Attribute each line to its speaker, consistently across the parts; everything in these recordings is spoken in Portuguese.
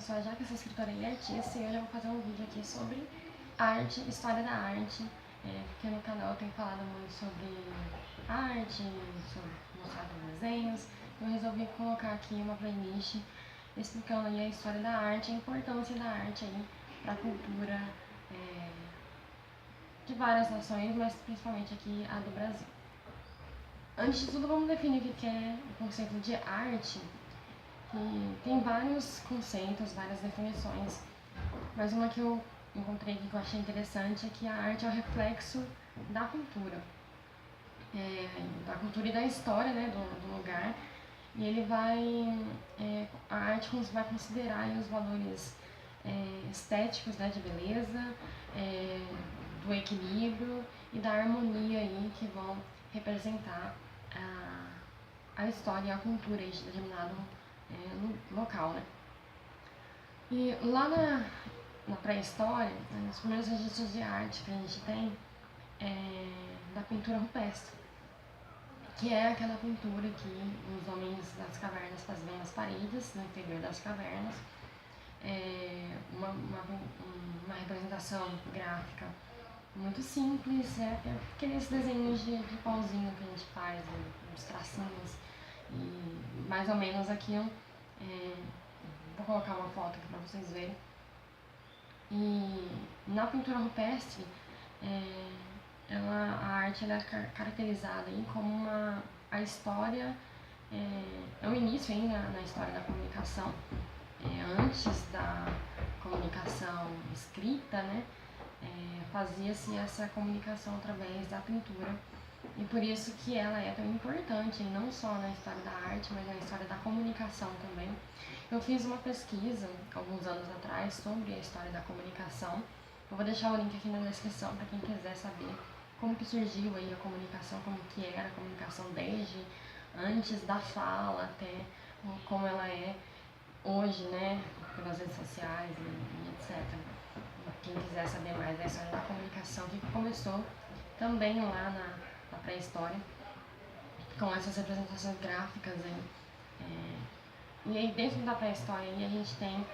Speaker 1: sou a Jaque, sou escritora e artista, e hoje eu vou fazer um vídeo aqui sobre arte, história da arte, porque no canal eu tenho falado muito sobre arte, sobre mostrado desenhos. Eu resolvi colocar aqui uma playlist explicando aí a história da arte, a importância da arte aí para a cultura de várias nações, mas principalmente aqui a do Brasil. Antes de tudo, vamos definir o que é o conceito de arte. E tem vários conceitos, várias definições, mas uma que eu encontrei aqui que eu achei interessante é que a arte é o reflexo da cultura e da história, né, do lugar, e ele a arte vai considerar os valores estéticos, né, de beleza, do equilíbrio e da harmonia aí, que vão representar a história e a cultura de determinado local, né? E lá na pré-história, os primeiros registros de arte que a gente tem é da pintura rupestre, que é aquela pintura que os homens das cavernas faziam nas paredes, no interior das cavernas, uma representação gráfica muito simples, aqueles desenhos de pauzinho que a gente faz, uns tracinhos, e mais ou menos aquilo. Vou colocar uma foto aqui para vocês verem. E na pintura rupestre, a arte é caracterizada aí como a história, é o início aí na história da comunicação, antes da comunicação escrita, né? Fazia-se essa comunicação através da pintura, e por isso que ela é tão importante, não só na história da arte, mas na história da comunicação também. Eu fiz uma pesquisa alguns anos atrás sobre a história da comunicação. Eu vou deixar o link aqui na descrição para quem quiser saber como que surgiu aí a comunicação, como que era a comunicação desde antes da fala até como ela é hoje, né, pelas redes sociais e etc. Quem quiser saber mais da história da comunicação, que começou também lá na pré-história, com essas representações gráficas aí. E aí dentro da pré-história a gente tem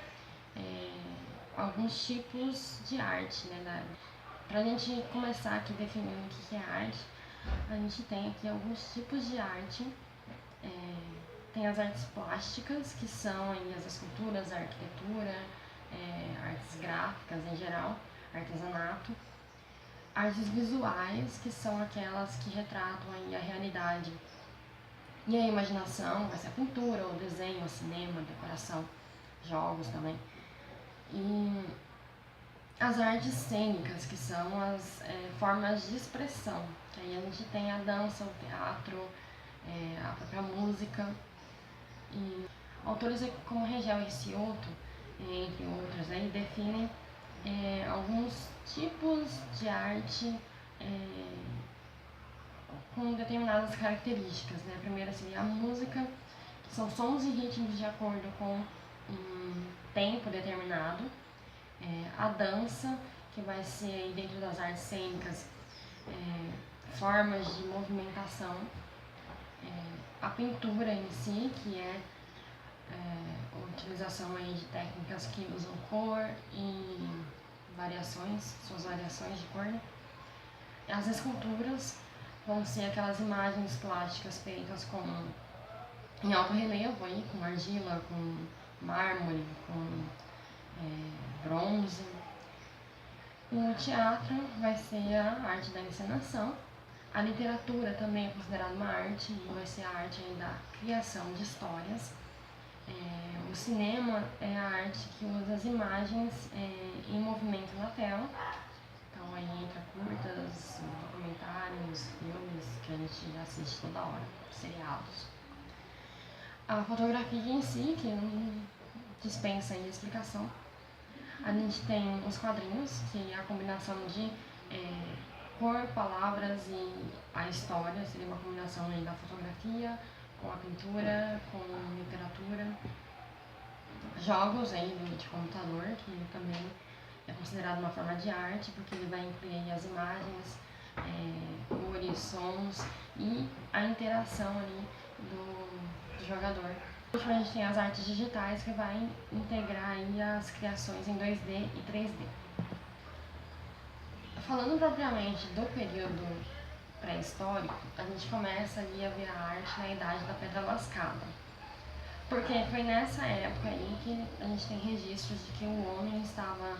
Speaker 1: alguns tipos de arte, né? Pra gente começar aqui definindo o que é arte, a gente tem aqui alguns tipos de arte. Tem as artes plásticas, que são aí as esculturas, a arquitetura, artes gráficas em geral, artesanato. Artes visuais, que são aquelas que retratam aí a realidade e a imaginação, vai ser a pintura, o desenho, o cinema, a decoração, jogos também. E as artes cênicas, que são as formas de expressão, que aí a gente tem a dança, o teatro, a própria música. E autores como Rangel e Scioto, entre outros, definem alguns tipos de arte com determinadas características, né? A primeira seria a música, que são sons e ritmos de acordo com um tempo determinado. A dança, que vai ser, dentro das artes cênicas, formas de movimentação. A pintura em si, que é a utilização aí de técnicas que usam cor e suas variações de cor, né? As esculturas vão ser aquelas imagens plásticas feitas em alto relevo, aí, com argila, com mármore, com bronze. O teatro vai ser a arte da encenação. A literatura também é considerada uma arte, e vai ser a arte aí da criação de histórias. O cinema é a arte que usa as imagens em movimento na tela. Então aí entra curtas, documentários, filmes que a gente assiste toda hora, seriados. A fotografia em si, que não dispensa aí a explicação. A gente tem os quadrinhos, que é a combinação de cor, palavras e a história, seria uma combinação aí da fotografia com a pintura, com a literatura. Jogos aí de computador, que também é considerado uma forma de arte, porque ele vai incluir as imagens, cores, sons e a interação ali do jogador Por último, a gente tem as artes digitais, que vai integrar aí as criações em 2D e 3D. Falando propriamente do período pré-histórico, a gente começa ali a ver a arte na Idade da Pedra Lascada. Porque foi nessa época aí que a gente tem registros de que o homem estava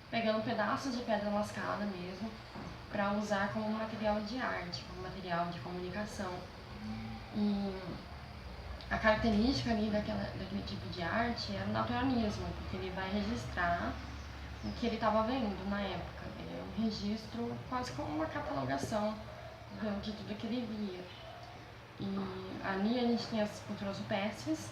Speaker 1: pegando pedaços de pedra lascada mesmo, para usar como material de arte, como material de comunicação. E a característica ali daquele tipo de arte é o naturalismo, porque ele vai registrar o que ele estava vendo na época. É um registro quase como uma catalogação de tudo que ele via. E ali a gente tem as pinturas rupestres.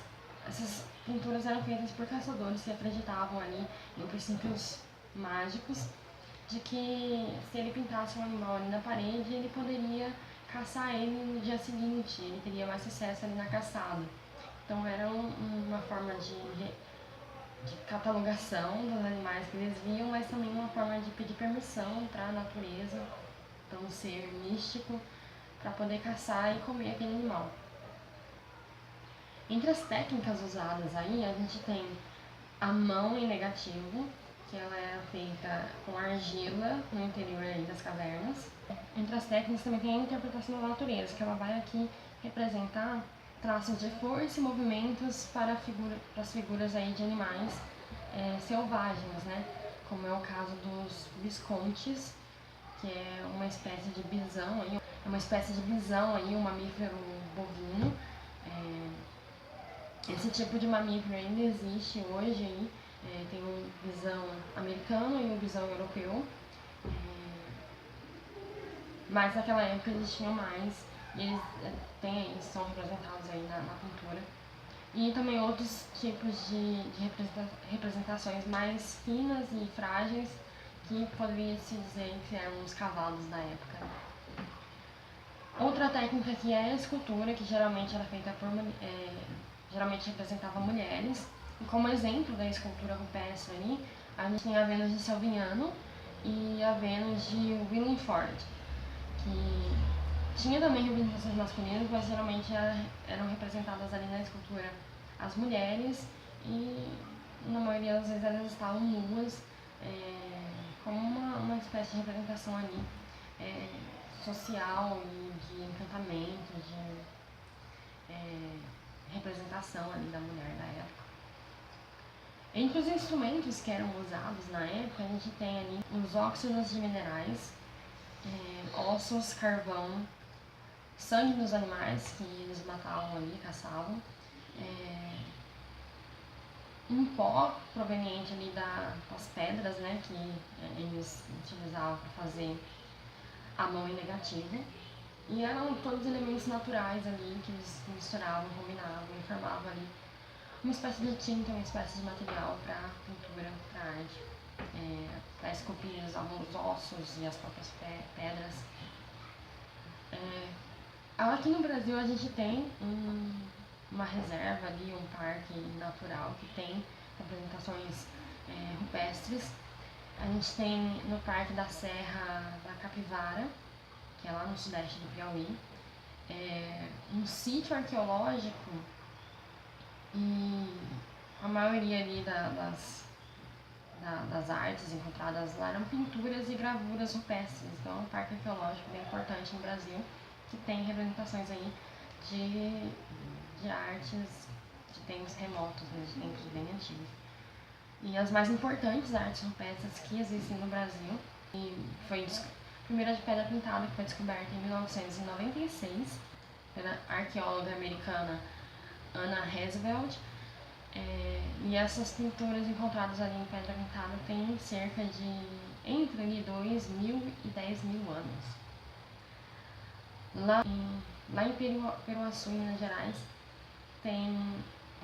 Speaker 1: Essas pinturas eram feitas por caçadores que acreditavam ali em princípios mágicos, de que se ele pintasse um animal ali na parede, ele poderia caçar ele no dia seguinte, ele teria mais sucesso ali na caçada. Então era uma forma de catalogação dos animais que eles viam, mas também uma forma de pedir permissão para a natureza, para um ser místico, para poder caçar e comer aquele animal. Entre as técnicas usadas aí, a gente tem a mão em negativo, que ela é feita com argila no interior aí das cavernas. Entre as técnicas também tem a interpretação da natureza, que ela vai aqui representar traços de força e movimentos para as figuras aí de animais selvagens, né? Como é o caso dos viscontes, que é uma espécie de bisão aí, um mamífero bovino. Esse tipo de mamífero ainda existe hoje aí. Tem o bisão americano e o bisão europeu. Mas naquela época eles tinham mais, e eles são representados aí na pintura. E também outros tipos de representações mais finas e frágeis, que poderia se dizer que eram os cavalos da época. Outra técnica que é a escultura, que geralmente era feita geralmente representava mulheres. E como exemplo da escultura rupestre ali, a gente tem a Vênus de Salviano e a Vênus de Willingford, que tinha também representações masculinas, mas geralmente eram representadas ali na escultura as mulheres, e na maioria das vezes elas estavam nuas, como uma espécie de representação ali social e de encantamento, de representação ali da mulher da época. Entre os instrumentos que eram usados na época, a gente tem ali os óxidos de minerais, ossos, carvão, sangue dos animais que eles matavam ali, caçavam, um pó proveniente ali das pedras, né, que eles utilizavam para fazer a mão em negativo. E eram todos elementos naturais ali que eles misturavam, combinavam e formavam ali uma espécie de tinta, uma espécie de material para pintura, para arte. Para esculpir eles usavam os ossos e as próprias pedras. Aqui no Brasil a gente tem uma reserva ali, um parque natural que tem representações rupestres. A gente tem no Parque da Serra da Capivara, que é lá no sudeste do Piauí, um sítio arqueológico, e a maioria ali das artes encontradas lá eram pinturas e gravuras rupestres. Então é um parque arqueológico bem importante no Brasil, que tem representações aí de artes de tempos remotos, né, de tempos bem antigos. E as mais importantes artes rupestres que existem no Brasil, foi a primeira de pedra pintada, que foi descoberta em 1996 pela arqueóloga americana Anna Roosevelt. E essas pinturas encontradas ali em pedra pintada têm cerca de entre 2.000 e 10.000 anos. Lá em Peruaçu, Minas Gerais,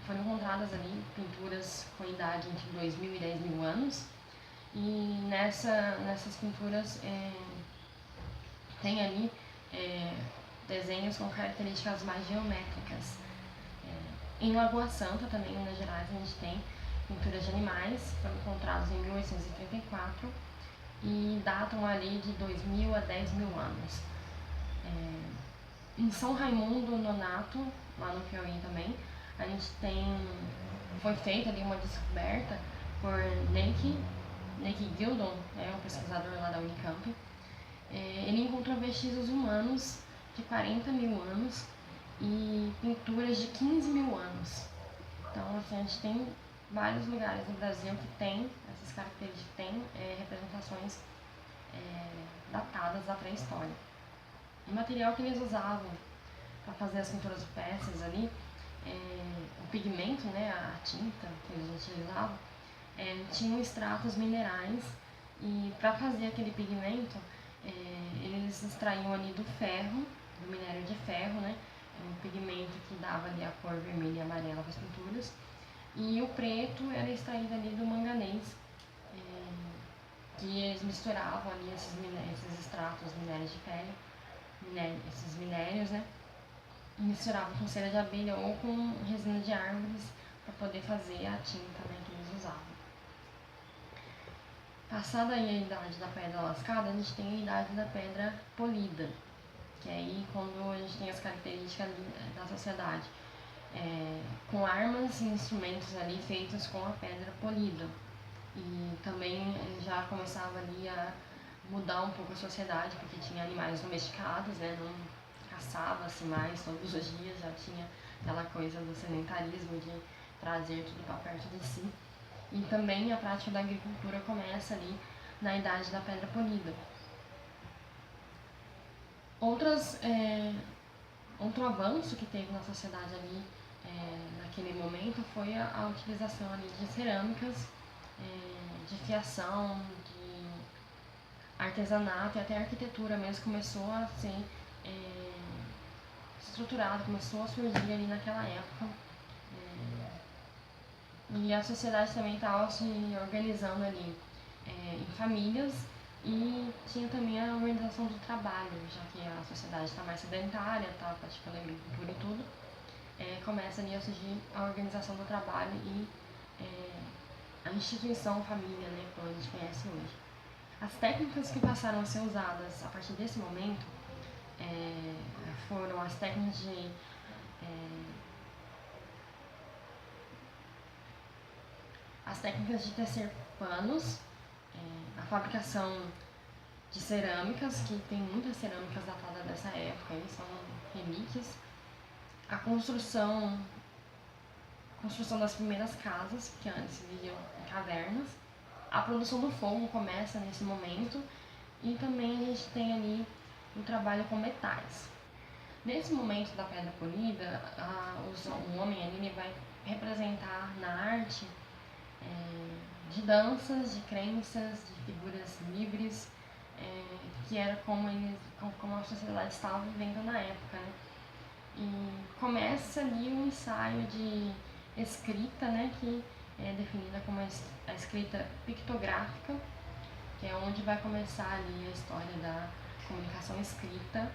Speaker 1: foram encontradas ali pinturas com idade entre 2.000 e 10.000 anos, e nessas pinturas tem ali desenhos com características mais geométricas. Em Lagoa Santa, também em Minas Gerais, a gente tem pinturas de animais, foram encontrados em 1834 e datam ali de 2.000 a 10.000 anos. Em São Raimundo Nonato, lá no Piauí também, a gente foi feita ali uma descoberta por Nick Gildon, um pesquisador lá da Unicamp. Ele encontrou vestígios humanos de 40 mil anos e pinturas de 15 mil anos. Então, assim, a gente tem vários lugares no Brasil que tem essas características, que tem representações datadas da pré-história. O material que eles usavam para fazer as pinturas rupestres ali, o pigmento, né, a tinta que eles utilizavam, tinham extratos minerais, e para fazer aquele pigmento, eles extraíam ali do ferro, do minério de ferro, né, um pigmento que dava ali a cor vermelha e amarela para as pinturas, e o preto era extraído ali do manganês, que eles misturavam ali esses extratos, minérios de ferro, esses minérios, né, e misturavam com cera de abelha ou com resina de árvores para poder fazer a tinta, né, que eles usavam. Passada aí a idade da pedra lascada, a gente tem a idade da pedra polida, que é aí quando a gente tem as características da sociedade, com armas e instrumentos ali feitos com a pedra polida. E também já começava ali a mudar um pouco a sociedade, porque tinha animais domesticados, né, não caçava-se mais todos os dias, já tinha aquela coisa do sedentarismo de trazer tudo para perto de si. E também a prática da agricultura começa ali na idade da pedra polida. Outro avanço que teve na sociedade ali naquele momento foi a utilização ali de cerâmicas, de fiação, de artesanato, e até a arquitetura mesmo começou a ser estruturada, começou a surgir ali naquela época. E a sociedade também estava se organizando ali em famílias, e tinha também a organização do trabalho, já que a sociedade está mais sedentária, está praticando agricultura e tudo, começa ali a surgir a organização do trabalho e a instituição família, né, como a gente conhece hoje. As técnicas que passaram a ser usadas a partir desse momento foram as técnicas de tecer panos, a fabricação de cerâmicas, que tem muitas cerâmicas datadas dessa época, aí são relíquias, a construção das primeiras casas, que antes viviam em cavernas, a produção do fogo começa nesse momento, e também a gente tem ali o trabalho com metais. Nesse momento da pedra polida, o homem ali ele vai representar na arte de danças, de crenças, de figuras livres, que era como a sociedade estava vivendo na época, né? E começa ali um ensaio de escrita, né, que é definida como a escrita pictográfica, que é onde vai começar ali a história da comunicação escrita.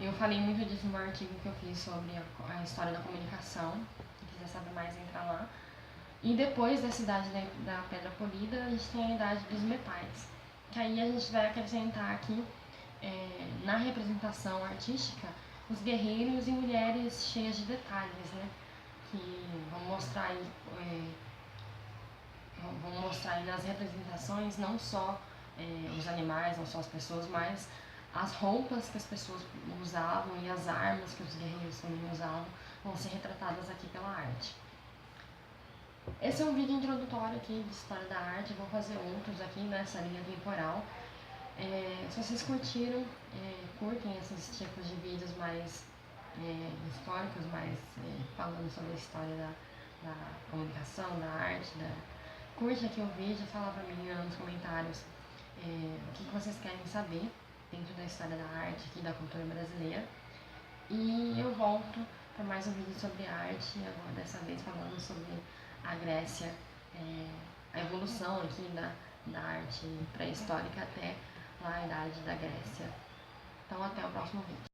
Speaker 1: Eu falei muito disso no artigo que eu fiz sobre a história da comunicação, quem quiser saber mais, entra lá. E depois dessa idade da pedra polida, a gente tem a idade dos metais, que aí a gente vai acrescentar aqui, na representação artística, os guerreiros e mulheres cheias de detalhes, né? Que vão mostrar aí nas representações não só os animais, não só as pessoas, mas as roupas que as pessoas usavam e as armas que os guerreiros também usavam vão ser retratadas aqui pela arte. Esse é um vídeo introdutório aqui de história da arte, eu vou fazer outros aqui nessa linha temporal. Se vocês curtiram, curtem esses tipos de vídeos mais históricos, mais falando sobre a história da comunicação, da arte, curte aqui o vídeo, fala pra mim nos comentários o que vocês querem saber dentro da história da arte aqui, da cultura brasileira. E eu volto para mais um vídeo sobre arte, agora dessa vez falando sobre a Grécia, a evolução aqui da arte pré-histórica até lá a idade da Grécia. Então até o próximo vídeo.